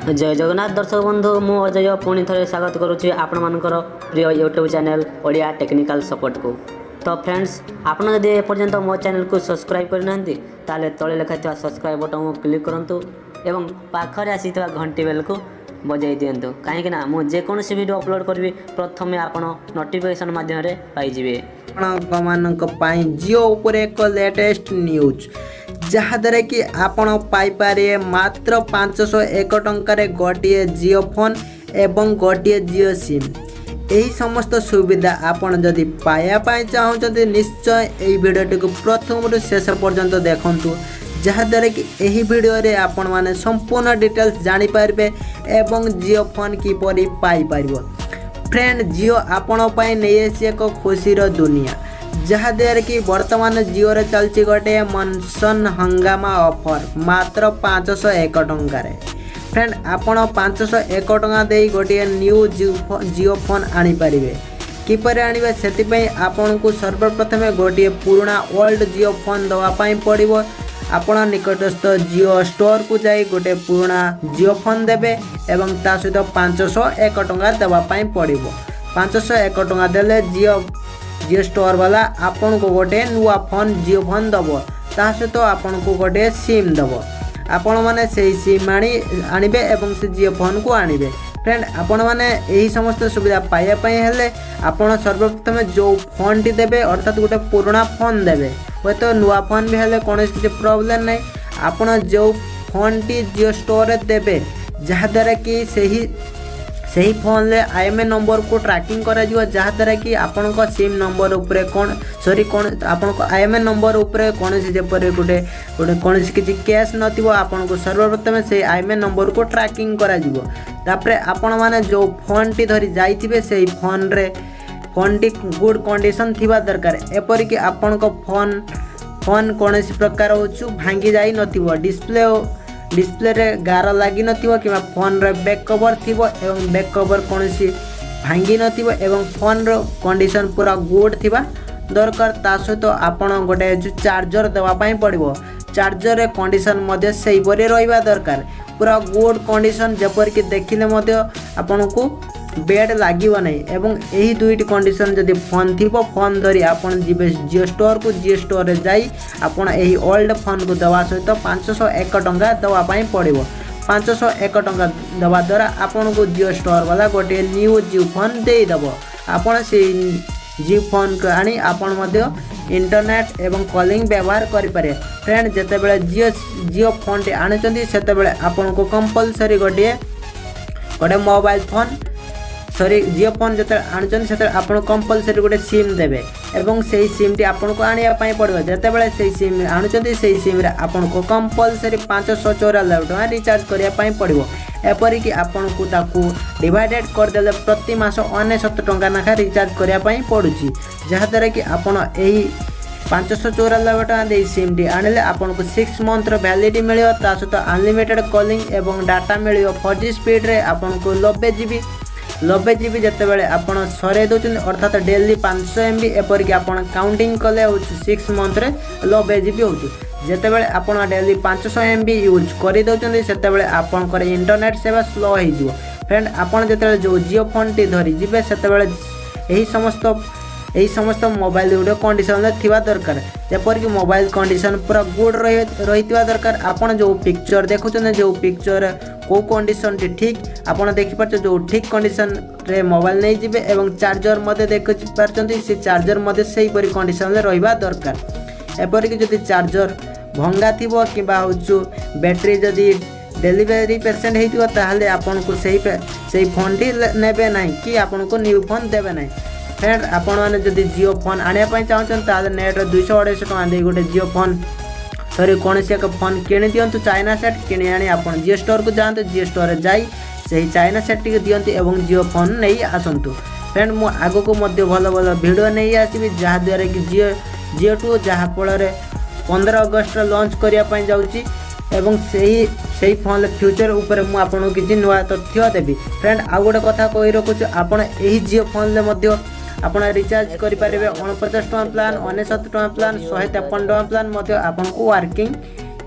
जय जगन्नाथ दर्शक बंधु मु अजय पुणी थे स्वागत करुच्ची आपणकर प्रिय YouTube channel Odia technical support को। तो फ्रेंड्स आपड़ जदि एपर्यंत मो चैनल को सब्सक्राइब करना ताले तले लिखा सब्सक्राइब बटन को क्लिक करूँ एवं पाखरे आसी घंटी बेल को बजाई दिंतु कहीं जेकोसी वीडियो अपलोड करी प्रथम आपण नोटिफिकेशन माध्यम पाइबे। जियो उपर एक लेटेस्ट न्यूज जहाद्वारा कि आपण पाइपारे मात्र 501 टंकार गोटे जियो फोन एवं गोटे जियो सिम। यही समस्त सुविधा आपण जदि पाइबा चाहते निश्चय यही भिडियोटी को प्रथम शेष पर्यंत देखंतु जहाद्वारा कि यही वीडियो रे आपण माने संपूर्ण डिटेल्स जानी पारबे एवं जियो फोन किपरि पाई पारिबो। फ्रेंड जियो आपण पाई नहीं एक खुशीर दुनिया जहाद्वारा कि वर्तमान जियो रे चलची गोटे मनसून हंगामा ऑफर मात्र 501 टंकार। फ्रेंड आपण 501 टंका दे गोटे न्यू जियो फोन आनी पारिबे। किपर आनिबे सेति आपण को सर्वप्रथम गोटे पुराना ओल्ड जियो फोन दवा पाई पड़िबो। आपण निकटस्थ जियो स्टोर को जाई गोटे पुराना जियो फोन देबे एवं ता सहित 501 टंका देवा पाई पड़िबो। 501 टंका देले जियो स्टोर वाला आपण को गोटे नुआ फोन जियो फोन दबो ता सहित आपण को गोटे सिम दबो। आपण माने सेही सिम आनिबे एवं से जियो फोन को आनिबे। फ्रेंड आपण माने यही समस्त सुविधा पाइबा पई हेले आपण सर्वप्रथम जो फोन टी देबे अर्थात गोटे पुराना फोन देबे वो तो नुआ फोन भी हेले कोन किसी प्रॉब्लम नहीं। आपण जो फोन टी जियो स्टोर देबे जहाद्वारा कि सही फोन ले आईएमआई नंबर को ट्रैकिंग करा जिवो जहाद्वारा कि आपण को सिम नंबर उपरे कौन आपण को आईएमआई नंबर उपरे कोन से जेपरे गोटे कोन किसी कैश नथिबो आपण को सर्वप्रथम से आईएमआई नंबर को ट्रैकिंग करा जिवो। तापरे आपण माने जो फोन टी धरी जाइथिबे सेही फोन टी गुड कंडीशन थिबा दरकार एपरि कि आपण को फोन कौन प्रकार होचु भांगी जाई नथिबो डिस्प्ले रे गार लागी नथिबो कि फोन रे बैक कवर थिबो एवं बैक कवर कौन भांगी नथिबो एवं फोन रो कंडीशन पूरा गुड थिबा दरकार। ता सहित आपण गोटे चार्जर देवा पाई पड़िबो। चार्जर रे कंडीशन मध्ये सही परि रहिबा दरकार पूरा गुड कंडीशन जेपर कि देखिले मध्ये आपण को बेड लागिबो नहीं एवं यही दुईटी कंडीशन जदि फोन थिबो फोन धरी आपण जिबे जियो स्टोर रे जाई आपण यही ओल्ड फोन को दवा सहित 501 टंका दवा पाई पड़िबो। 501 टंका दवा द्वारा आपण को जियो स्टोर वाला गोटे न्यू जियो फोन दे दबो। आपण से जियो फोन को आनी आपण मध्ये इंटरनेट एवं कॉलिंग व्यवहार करि पारे। फ्रेंड जते बेले जियो फोन टे आनचंदी सेते बेले आपण को कंपलसरी गोटे मोबाइल फोन जियो फोन जो आणुचंदी से आपण कंपलसरी गोटे सिम देबे एवं से सिम टी आपण को आनिया पाई पड़ो जते बेले से सिम आणुचंदी से सिम रे आपण को कंपलसरी 594 टका रिचार्ज करिया पाई पड़ो। एपरि कि आपण को ताकू डिवाइडेड कर देले प्रति मास 69 टका नाखा रिचार्ज करिया पाई पड़ुची जहाद्वारा कि आपण एही 594 टका दे सिम टी आनिले आपण को 6 मंथ रो वैलिडिटी मिलियो ता सहित अनलिमिटेड कॉलिंग एवं डाटा मिलियो 4G स्पीड रे आपण को 90 GB जिते बड़े आप सर दौरान अर्थात डेली 500 MB एपरिक आप काउंटिंग कले 6 मंथ रे 90 GB हो जिते बड़े आप डेली 500 MB यूज कर दौरान से आपंकर इंटरनेट सेवा स्लो हो। फ्रेंड आपड़ जो जो जियो फोन टी धरी जी से यही समस्त मोबाइल गुड कंडीशन थिबा दरकार जेपरिक मोबाइल कंडीशन पूरा गुड रही दरकार। आपन जो पिक्चर देखुछन जो पिक्चर को कंडीशन टी ठीक आपन देखि पारछ जो ठीक कंडीशन रे मोबाइल नहीं जिबे एवं चार्जर मते देखि पारछंती से चार्जर मते सही परि कंडीशन रे रहिबा दरकार। एपरिक जदि चार्जर भंगा थिबो किबा होछु बैटरी जदि डिलीवरी पेशेंट हेतिबो ताहले आपन को सही फोन टी नेबे नहीं कि आपन को न्यू फोन देबे नहीं। फ्रेंड आपण मैंने जदि जियो फोन आने चाहते ताले नेट 200-250 टका दे गोटे जियो फोन कौन से एक फोन किणी दिंतु चाइना सेट किणी आनी आपण जियो स्टोर को जातु जियो स्टोर जाई सही चाइना सेट टी दियंतु एवं जियो फोन नहीं आसंतु। फ्रेंड मु आगो को मध्य भल भल वीडियो नहीं आसीबी जहाँ द्वारा कि जियो टू जहाँ फल 15 अगस्त लॉन्च करने जाऊँगी एवं सही फोन फ्यूचर ऊपर मु आपन किसी नुआ तथ्य देवी। फ्रेंड आउ गोटे कथा कही रखुछु आपण एही जियो फोन ले मध्य आपण रिचार्ज करि पारिबे 49 टका प्लान 69 टका प्लान 153 टका प्लान मध्य आपन को वर्किंग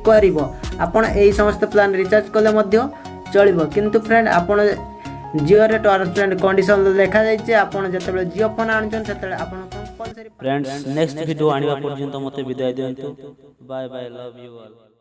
करिवो। आपण एही समस्त प्लान रिचार्ज कले मध्य चलिबो किंतु फ्रेंड आपण जियो रे टर्म्स एंड कंडीशन देखा जाय जे आपण जतबे जियो फोन आनछन सेतबे आपण कंपलसरी फ्रेंड्स नेक्स्ट वीडियो आनिबा पर्यंत मते विदाय दियंतु bye bye love you all.